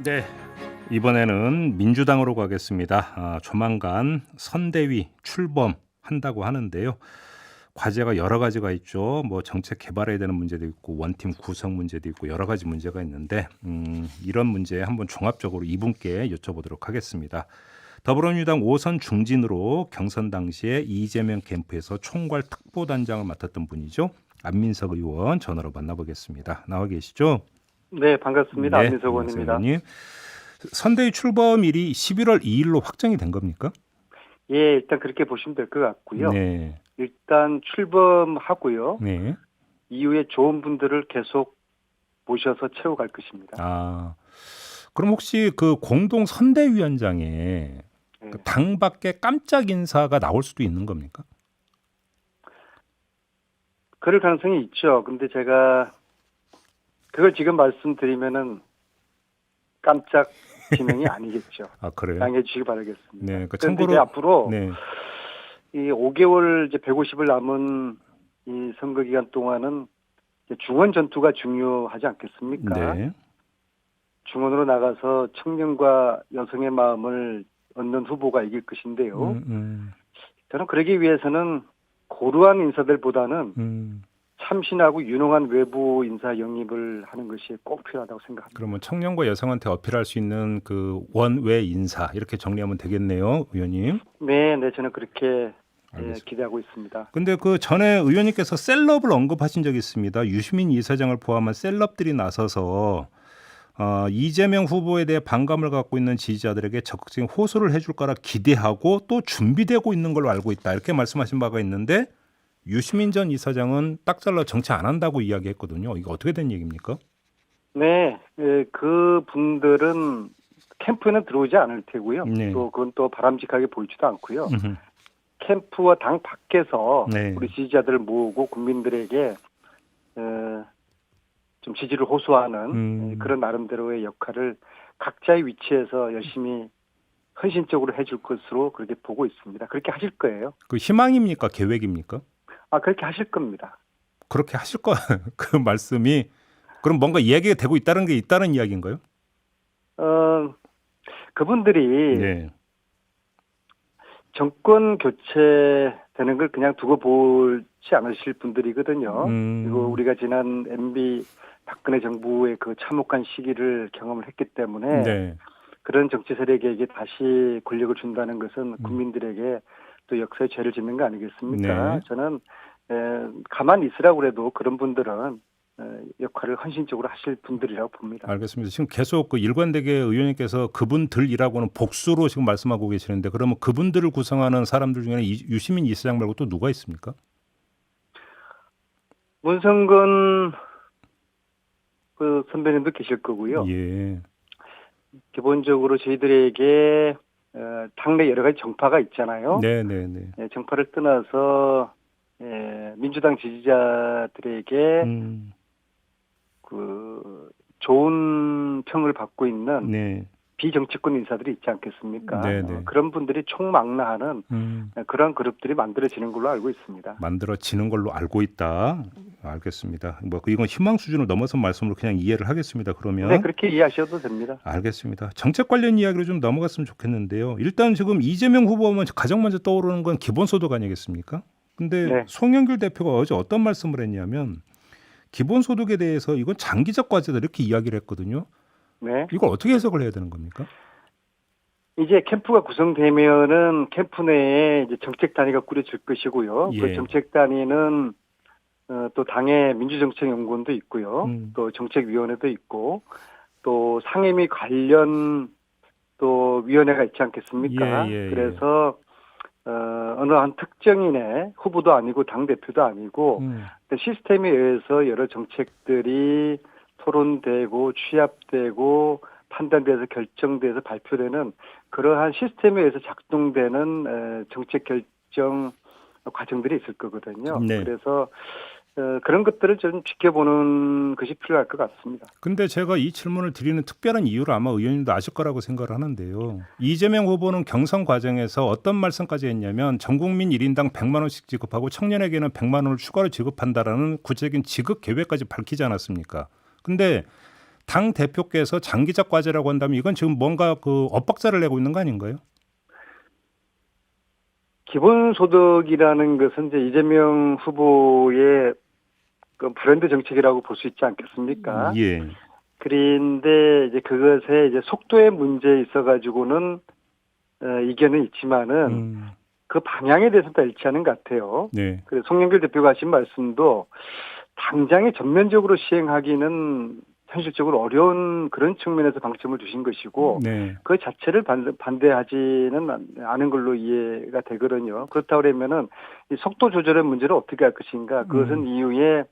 네, 이번에는 민주당으로 가겠습니다. 조만간 선대위 출범한다고 하는데요. 과제가 여러 가지가 있죠. 뭐 정책 개발해야 되는 문제도 있고 원팀 구성 문제도 있고 여러 가지 문제가 있는데 이런 문제 한번 종합적으로 이분께 여쭤보도록 하겠습니다. 더불어민주당 5선 중진으로 경선 당시에 이재명 캠프에서 총괄 특보단장을 맡았던 분이죠. 안민석 의원 전화로 만나보겠습니다. 나와 계시죠? 네, 반갑습니다. 네, 안민석 안녕하세요, 의원입니다. 의원님. 선대위 출범일이 11월 2일로 확정이 된 겁니까? 예, 일단 그렇게 보시면 될 것 같고요. 네, 일단 출범하고요. 네. 이후에 좋은 분들을 계속 모셔서 채워갈 것입니다. 그럼 혹시 그 공동 선대위원장에 예. 그 당 밖에 깜짝 인사가 나올 수도 있는 겁니까? 그럴 가능성이 있죠. 근데 제가 그걸 지금 말씀드리면은 깜짝 지명이 아니겠죠. 그래요? 양해해 주시기 바라겠습니다. 네, 그 그런데 참고로 이제 앞으로 네, 이 5개월 이제 150일 남은 이 선거 기간 동안은 이제 중원 전투가 중요하지 않겠습니까? 네, 중원으로 나가서 청년과 여성의 마음을 얻는 후보가 이길 것인데요. 저는 그러기 위해서는 고루한 인사들보다는 참신하고 유능한 외부 인사 영입을 하는 것이 꼭 필요하다고 생각합니다. 그러면 청년과 여성한테 어필할 수 있는 그 원외 인사 이렇게 정리하면 되겠네요, 의원님. 네, 저는 그렇게 알겠습니다. 기대하고 있습니다. 근데 그 전에 의원님께서 셀럽을 언급하신 적이 있습니다. 유시민 이사장을 포함한 셀럽들이 나서서 이재명 후보에 대해 반감을 갖고 있는 지지자들에게 적극적인 호소를 해줄 거라 기대하고 또 준비되고 있는 걸로 알고 있다. 이렇게 말씀하신 바가 있는데 유시민 전 이사장은 딱 잘라 정치 안 한다고 이야기했거든요. 이거 어떻게 된 얘기입니까? 네, 그 분들은 캠프에는 들어오지 않을 테고요. 네. 또 그건 또 바람직하게 보이지도 않고요. 음흠. 캠프와 당 밖에서 네. 우리 지지자들을 모으고 국민들에게 좀 지지를 호소하는 그런 나름대로의 역할을 각자의 위치에서 열심히 헌신적으로 해줄 것으로 그렇게 보고 있습니다. 그렇게 하실 거예요. 그 희망입니까? 계획입니까? 그렇게 하실 겁니다. 그렇게 하실 거 그 말씀이 그럼 뭔가 이야기가 되고 있다는 게 있다는 이야기인가요? 그분들이 네. 정권 교체되는 걸 그냥 두고 보지 않으실 분들이거든요. 그리고 우리가 지난 MB 박근혜 정부의 그 참혹한 시기를 경험을 했기 때문에 네. 그런 정치 세력에게 다시 권력을 준다는 것은 국민들에게 또 역사의 죄를 짓는 거 아니겠습니까? 네. 저는 가만히 있으라고 그래도 그런 분들은 역할을 헌신적으로 하실 분들이라고 봅니다. 알겠습니다. 지금 계속 그 일관되게 의원님께서 그분들이라고는 복수로 지금 말씀하고 계시는데 그러면 그분들을 구성하는 사람들 중에는 유시민 이사장 말고 또 누가 있습니까? 문성근 그 선배님도 계실 거고요. 예. 기본적으로 저희들에게 당내 여러 가지 정파가 있잖아요. 네네네. 정파를 떠나서 민주당 지지자들에게 그 좋은 평을 받고 있는 네. 비정치권 인사들이 있지 않겠습니까? 네네. 그런 분들이 총망라하는 그런 그룹들이 만들어지는 걸로 알고 있습니다. 만들어지는 걸로 알고 있다. 알겠습니다. 뭐 이건 희망 수준을 넘어선 말씀으로 그냥 이해를 하겠습니다. 그러면 네, 그렇게 이해하셔도 됩니다. 알겠습니다. 정책 관련 이야기로 좀 넘어갔으면 좋겠는데요. 일단 지금 이재명 후보하면 가장 먼저 떠오르는 건 기본소득 아니겠습니까? 근데 네. 송영길 대표가 어제 어떤 말씀을 했냐면 기본소득에 대해서 이건 장기적 과제다 이렇게 이야기를 했거든요. 네. 이걸 어떻게 해석을 해야 되는 겁니까? 이제 캠프가 구성되면은 캠프 내에 이제 정책 단위가 꾸려질 것이고요. 예. 그 정책 단위는 또 당의 민주정책연구원도 있고요. 또 정책위원회도 있고 또 상임위 관련 또 위원회가 있지 않겠습니까? 예. 그래서 어느 한 특정인의 후보도 아니고 당 대표도 아니고 시스템에 의해서 여러 정책들이 토론되고 취합되고 판단돼서 결정돼서 발표되는 그러한 시스템에 의해서 작동되는 정책 결정 과정들이 있을 거거든요. 네. 그래서 그런 것들을 좀 지켜보는 것이 필요할 것 같습니다. 근데 제가 이 질문을 드리는 특별한 이유를 아마 의원님도 아실 거라고 생각을 하는데요. 이재명 후보는 경선 과정에서 어떤 말씀까지 했냐면 전 국민 1인당 100만 원씩 지급하고 청년에게는 100만 원을 추가로 지급한다라는 구체적인 지급 계획까지 밝히지 않았습니까? 근데 당 대표께서 장기적 과제라고 한다면 이건 지금 뭔가 그 엇박자를 내고 있는 거 아닌가요? 기본소득이라는 것은 이제 이재명 후보의 그 브랜드 정책이라고 볼 수 있지 않겠습니까? 예. 그런데 이제 그것에 이제 속도의 문제에 있어가지고는 이견은 있지만은 그 방향에 대해서는 다 일치하는 것 같아요. 네. 그래서 송영길 대표가 하신 말씀도 당장에 전면적으로 시행하기는 현실적으로 어려운 그런 측면에서 방점을 두신 것이고 네. 그 자체를 반대하지는 않은 걸로 이해가 되거든요. 그렇다고 그러면은 이 속도 조절의 문제를 어떻게 할 것인가 그것은 이후에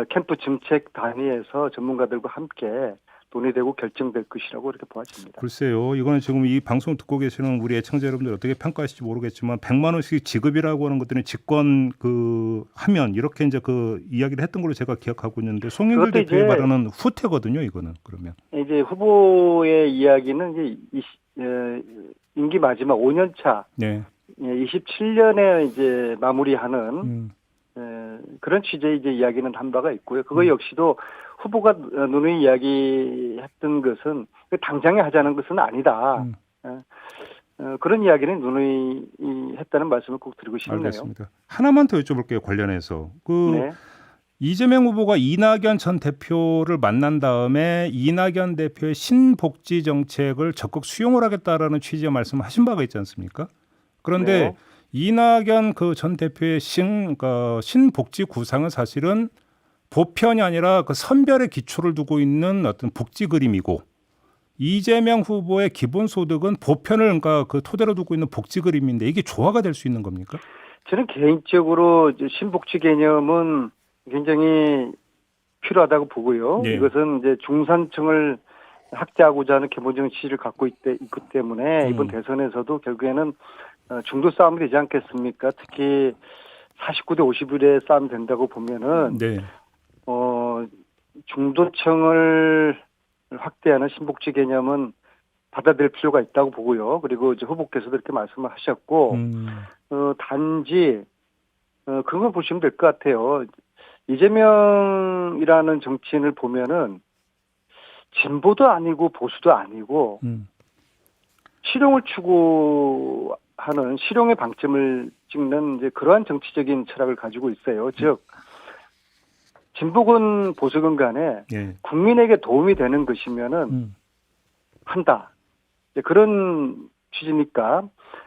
캠프 정책 단위에서 전문가들과 함께 논의되고 결정될 것이라고 이렇게 보아집니다. 글쎄요. 이거는 지금 이 방송 듣고 계시는 우리 애청자 여러분들 어떻게 평가하실지 모르겠지만 100만 원씩 지급이라고 하는 것들은 집권 그 하면 이렇게 이제 그 이야기를 했던 걸로 제가 기억하고 있는데 송영길 그것도 대표의 이제 발언은 후퇴거든요. 이거는 그러면. 이제 후보의 이야기는 이제 임기 마지막 5년 차 네. 27년에 이제 마무리하는 그런 취지의 이제 이야기는 한 바가 있고요. 그거 역시도 후보가 누누이 이야기했던 것은 당장에 하자는 것은 아니다. 그런 이야기는 누누이 했다는 말씀을 꼭 드리고 싶네요. 알겠습니다. 하나만 더 여쭤볼게요. 관련해서 네. 이재명 후보가 이낙연 전 대표를 만난 다음에 이낙연 대표의 신복지 정책을 적극 수용을 하겠다라는 취지의 말씀을 하신 바가 있지 않습니까? 그런데 네. 이낙연 그 전 대표의 신복지 구상은 사실은 보편이 아니라 그 선별의 기초를 두고 있는 어떤 복지 그림이고 이재명 후보의 기본소득은 보편을 그러니까 그 토대로 두고 있는 복지 그림인데 이게 조화가 될 수 있는 겁니까? 저는 개인적으로 신복지 개념은 굉장히 필요하다고 보고요. 네. 이것은 이제 중산층을 확대하고자 하는 기본적인 취지를 갖고 있기 때문에 이번 대선에서도 결국에는 중도 싸움이 되지 않겠습니까? 특히 49대 51의 싸움이 된다고 보면은 네. 중도층을 확대하는 신복지 개념은 받아들일 필요가 있다고 보고요. 그리고 이제 후보께서도 이렇게 말씀을 하셨고, 단지 그걸 보시면 될 것 같아요. 이재명이라는 정치인을 보면은 진보도 아니고 보수도 아니고 실용을 추구하는 실용의 방점을 찍는 이제 그러한 정치적인 철학을 가지고 있어요. 즉 진보건 보수건 간에 예. 국민에게 도움이 되는 것이면은 한다. 이제 그런 취지니까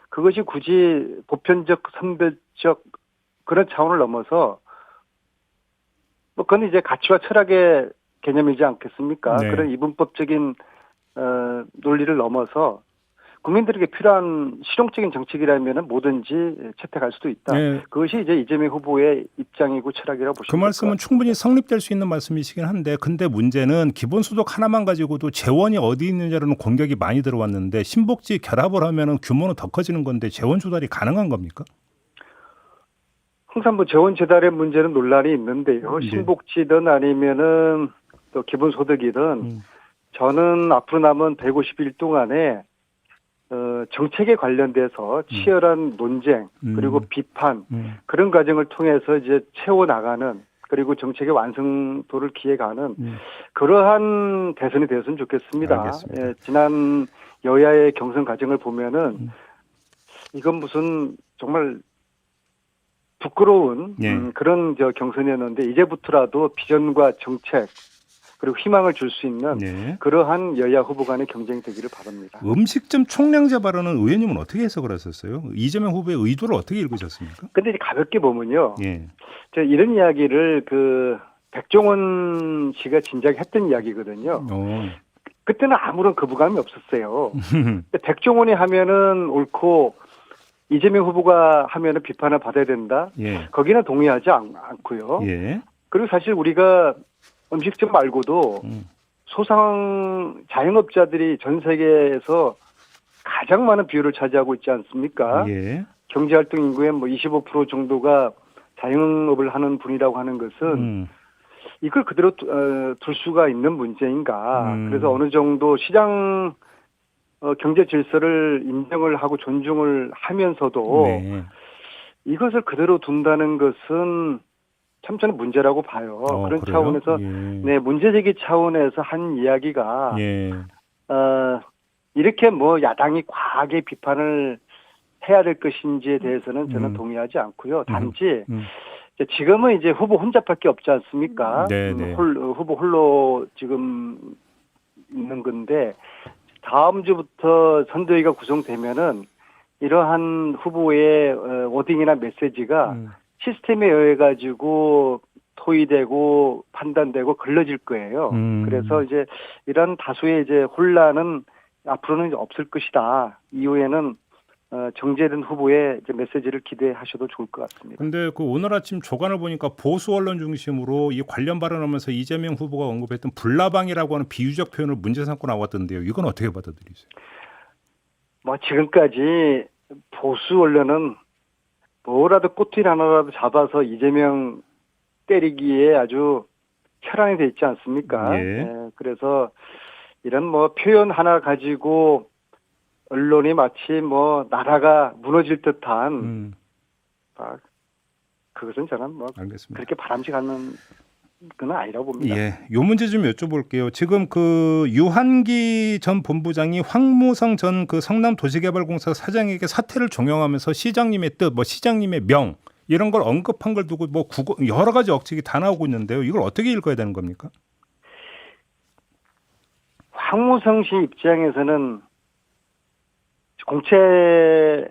그것이 굳이 보편적, 선별적 그런 차원을 넘어서 뭐 그건 이제 가치와 철학의 개념이지 않겠습니까? 네. 그런 이분법적인 논리를 넘어서 국민들에게 필요한 실용적인 정책이라면 뭐든지 채택할 수도 있다. 네. 그것이 이제 이재명 후보의 입장이고 철학이라고 보시면 그 말씀은 충분히 성립될 수 있는 말씀이시긴 한데 근데 문제는 기본소득 하나만 가지고도 재원이 어디 있느냐라는 공격이 많이 들어왔는데 신복지 결합을 하면은 규모는 더 커지는 건데 재원 조달이 가능한 겁니까? 항상 뭐 재원 재달의 문제는 논란이 있는데요. 네. 신복지든 아니면은 또 기본소득이든 저는 앞으로 남은 150일 동안에 정책에 관련돼서 치열한 논쟁 그리고 비판 그런 과정을 통해서 이제 채워나가는 그리고 정책의 완성도를 기해가는 그러한 대선이 되었으면 좋겠습니다. 알겠습니다. 예, 지난 여야의 경선 과정을 보면은 이건 무슨 정말 부끄러운 그런 경선이었는데 이제부터라도 비전과 정책 그리고 희망을 줄 수 있는 네. 그러한 여야 후보 간의 경쟁이 되기를 바랍니다. 음식점 총량제 발언은 의원님은 어떻게 해석을 하셨어요? 이재명 후보의 의도를 어떻게 읽으셨습니까? 근데 이제 가볍게 보면요. 예. 저 이런 이야기를 백종원 씨가 진작에 했던 이야기거든요. 그때는 아무런 거부감이 없었어요. 근데 백종원이 하면은 옳고 이재명 후보가 하면은 비판을 받아야 된다. 예. 거기는 동의하지 않고요. 예. 그리고 사실 우리가 음식점 말고도 소상 자영업자들이 전 세계에서 가장 많은 비율을 차지하고 있지 않습니까? 예. 경제활동 인구의 뭐 25% 정도가 자영업을 하는 분이라고 하는 것은 이걸 그대로 둘 수가 있는 문제인가. 그래서 어느 정도 시장 경제 질서를 인정을 하고 존중을 하면서도 네. 이것을 그대로 둔다는 것은 참 저는 문제라고 봐요. 그런 그래요? 차원에서 예. 네, 문제 제기 차원에서 한 이야기가 예. 이렇게 뭐 야당이 과하게 비판을 해야 될 것인지에 대해서는 저는 동의하지 않고요. 단지 지금은 이제 후보 혼자밖에 없지 않습니까? 네네. 후보 홀로 지금 있는 건데 다음 주부터 선대위가 구성되면은 이러한 후보의 워딩이나 메시지가 시스템에 의해 가지고 토의되고 판단되고 걸러질 거예요. 그래서 이제 이런 다수의 이제 혼란은 앞으로는 이제 없을 것이다. 이후에는 정제된 후보의 이제 메시지를 기대하셔도 좋을 것 같습니다. 근데 그 오늘 아침 조간을 보니까 보수 언론 중심으로 이 관련 발언하면서 이재명 후보가 언급했던 불나방이라고 하는 비유적 표현을 문제 삼고 나왔던데요. 이건 어떻게 받아들이세요? 뭐 지금까지 보수 언론은 뭐라도 꼬투리 하나라도 잡아서 이재명 때리기에 아주 혈안이 돼 있지 않습니까? 예. 그래서 이런 뭐 표현 하나 가지고 언론이 마치 뭐 나라가 무너질 듯한 그것은 저는 뭐 알겠습니다. 그렇게 바람직한 건 아니라고 봅니다. 예, 요 문제 좀 여쭤볼게요. 지금 그 유한기 전 본부장이 황무성 전 그 성남도시개발공사 사장에게 사퇴를 종용하면서 시장님의 뜻, 뭐 시장님의 명 이런 걸 언급한 걸 두고 뭐 여러 가지 억측이 다 나오고 있는데요. 이걸 어떻게 읽어야 되는 겁니까? 황무성 씨 입장에서는 공채로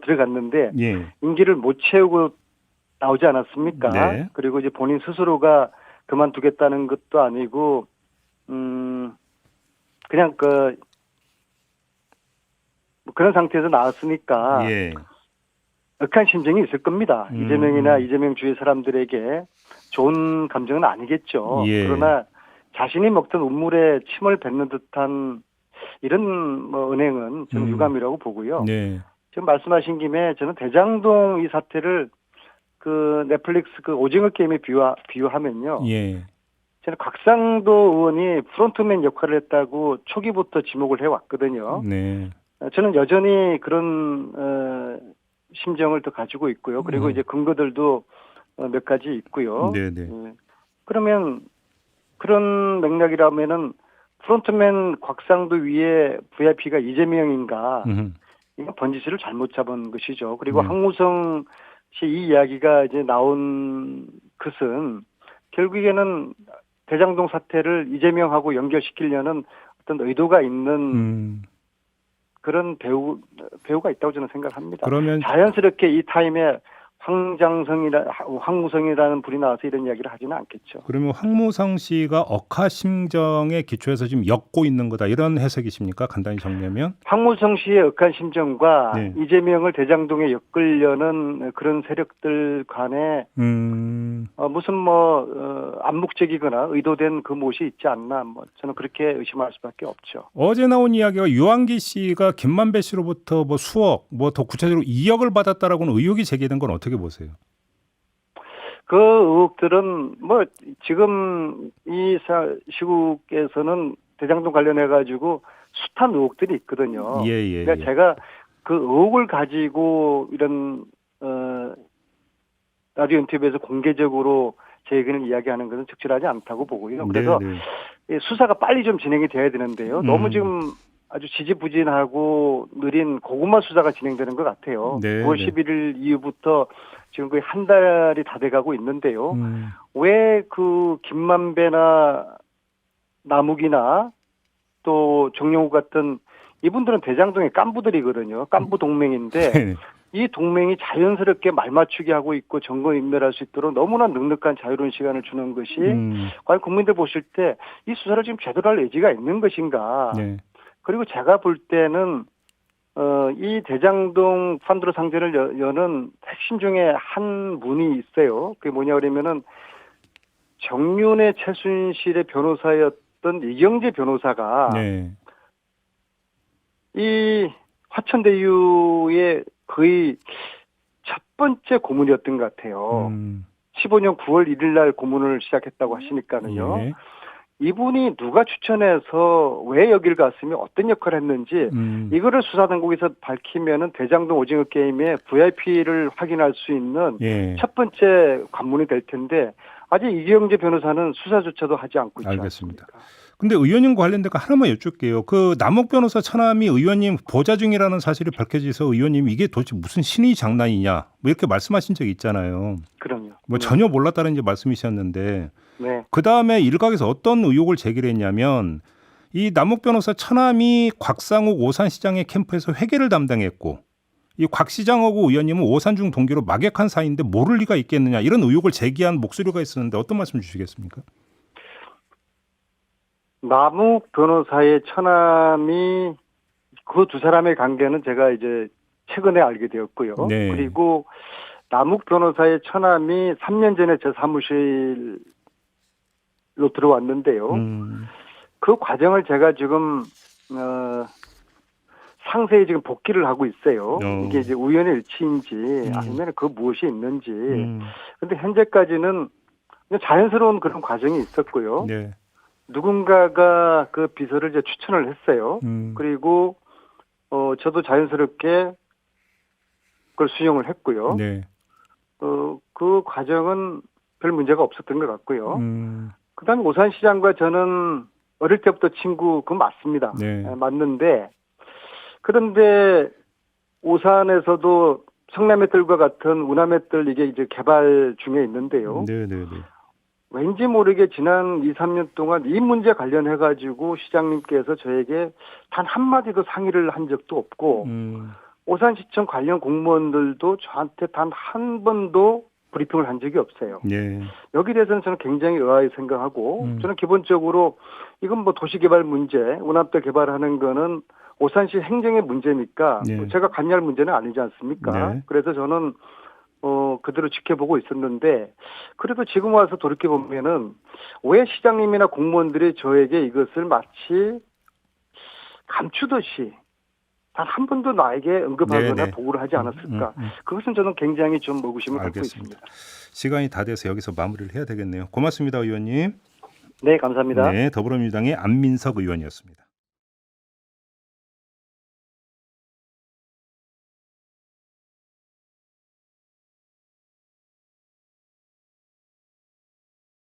들어갔는데 예. 임기를 못 채우고 나오지 않았습니까? 네. 그리고 이제 본인 스스로가 그만두겠다는 것도 아니고 그냥 뭐 그런 상태에서 나왔으니까 예. 억한 심정이 있을 겁니다. 이재명이나 이재명 주위 사람들에게 좋은 감정은 아니겠죠. 예. 그러나 자신이 먹던 우물에 침을 뱉는 듯한 이런 뭐 은행은 저는 유감이라고 보고요. 네. 지금 말씀하신 김에 저는 대장동 이 사태를 그 넷플릭스 그 오징어 게임에 비유하면요. 예. 저는 곽상도 의원이 프론트맨 역할을 했다고 초기부터 지목을 해왔거든요. 네. 저는 여전히 그런 심정을 더 가지고 있고요. 그리고 이제 근거들도 몇 가지 있고요. 네네. 그러면 그런 맥락이라면은 프론트맨 곽상도 위에 VIP가 이재명인가? 이거 번지수를 잘못 잡은 것이죠. 그리고 황무성 씨 이 이야기가 이제 나온 것은 결국에는 대장동 사태를 이재명하고 연결시키려는 어떤 의도가 있는 그런 배우가 있다고 저는 생각합니다. 그러면 자연스럽게 이 타임에 황무성이라는 분이 나와서 이런 이야기를 하지는 않겠죠. 그러면 황무성 씨가 억하심정에 기초해서 지금 엮고 있는 거다 이런 해석이십니까? 간단히 정리하면 황무성 씨의 억한 심정과 네. 이재명을 대장동에 엮으려는 그런 세력들 간에 무슨 뭐 암묵적이거나 의도된 그 무엇이 있지 않나 뭐 저는 그렇게 의심할 수밖에 없죠. 어제 나온 이야기가 유한기 씨가 김만배 씨로부터 뭐 수억 뭐 더 구체적으로 2억을 받았다라고는 의혹이 제기된 건 어떻게 보세요? 그 의혹들은 뭐 지금 이 시국에서는 대장동 관련해 가지고 숱한 의혹들이 있거든요. 예. 그러니까 제가 그 의혹을 가지고 이런 라디오 인터뷰에서 공개적으로 제 의견을 이야기하는 것은 적절하지 않다고 보고요. 그래서 수사가 빨리 좀 진행이 돼야 되는데요. 너무 지금 아주 지지부진하고 느린 고구마 수사가 진행되는 것 같아요. 9월 11일 이후부터 지금 거의 한 달이 다 돼가고 있는데요. 왜 그 김만배나 남욱이나 또 정용우 같은 이분들은 대장동의 깐부들이거든요. 깐부 동맹인데 이 동맹이 자연스럽게 말맞추기 하고 있고 점거인멸할 수 있도록 너무나 넉넉한 자유로운 시간을 주는 것이 과연 국민들 보실 때 이 수사를 지금 제대로 할 의지가 있는 것인가. 그리고 제가 볼 때는 이 대장동 판도로 상대를 여는 핵심 중에 한 분이 있어요. 그게 뭐냐 그러면은 정윤의 최순실의 변호사였던 이경재 변호사가 이 화천대유의 거의 첫 번째 고문이었던 것 같아요. 15년 9월 1일 날 고문을 시작했다고 하시니까는요. 이분이 누가 추천해서 왜 여길 갔으며 어떤 역할을 했는지 이거를 수사당국에서 밝히면은 대장동 오징어 게임의 VIP를 확인할 수 있는 예. 첫 번째 관문이 될 텐데 아직 이경재 변호사는 수사조차도 하지 않고 있지 알겠습니다. 않습니까? 근데 의원님 관련된 거 하나만 여쭐게요. 그 남욱 변호사 처남이 의원님 보좌 중이라는 사실이 밝혀져서 의원님 이게 도대체 무슨 신의 장난이냐 뭐 이렇게 말씀하신 적이 있잖아요. 그럼요. 뭐 전혀 몰랐다는 이제 말씀이셨는데 네. 그 다음에 일각에서 어떤 의혹을 제기를 했냐면 이 남욱 변호사 처남이 곽상욱 오산시장의 캠프에서 회계를 담당했고 이 곽 시장하고 의원님은 오산중 동기로 막역한 사이인데 모를 리가 있겠느냐 이런 의혹을 제기한 목소리가 있었는데 어떤 말씀 주시겠습니까? 남욱 변호사의 처남이 그 두 사람의 관계는 제가 이제 최근에 알게 되었고요. 네. 그리고 남욱 변호사의 처남이 3년 전에 제 사무실로 들어왔는데요. 그 과정을 제가 지금 상세히 지금 복기를 하고 있어요. 이게 이제 우연의 일치인지 아니면 그 무엇이 있는지. 근데 현재까지는 그냥 자연스러운 그런 과정이 있었고요. 네. 누군가가 그 비서를 이제 추천을 했어요. 그리고 저도 자연스럽게 그걸 수용을 했고요. 네. 그 과정은 별 문제가 없었던 것 같고요. 그다음에 오산시장과 저는 어릴 때부터 친구 그건 맞습니다. 네. 맞는데 그런데 오산에서도 성남의뜰과 같은 운암의뜰 이게 이제 개발 중에 있는데요. 네. 왠지 모르게 지난 2, 3년 동안 이 문제 관련해 가지고 시장님께서 저에게 단 한마디도 상의를 한 적도 없고 오산시청 관련 공무원들도 저한테 단 한 번도 브리핑을 한 적이 없어요. 네. 여기에 대해서는 저는 굉장히 의아하게 생각하고 저는 기본적으로 이건 뭐 도시개발 문제, 운암대 개발하는 거는 오산시 행정의 문제니까 네. 제가 관여할 문제는 아니지 않습니까? 네. 그래서 저는 그대로 지켜보고 있었는데 그래도 지금 와서 돌이켜보면은 왜 시장님이나 공무원들이 저에게 이것을 마치 감추듯이 단 한 번도 나에게 언급하거나 네네. 보고를 하지 않았을까. 그것은 저는 굉장히 좀 의구심을 갖고 알겠습니다. 있습니다. 시간이 다 돼서 여기서 마무리를 해야 되겠네요. 고맙습니다, 의원님. 네, 감사합니다. 네, 더불어민주당의 안민석 의원이었습니다.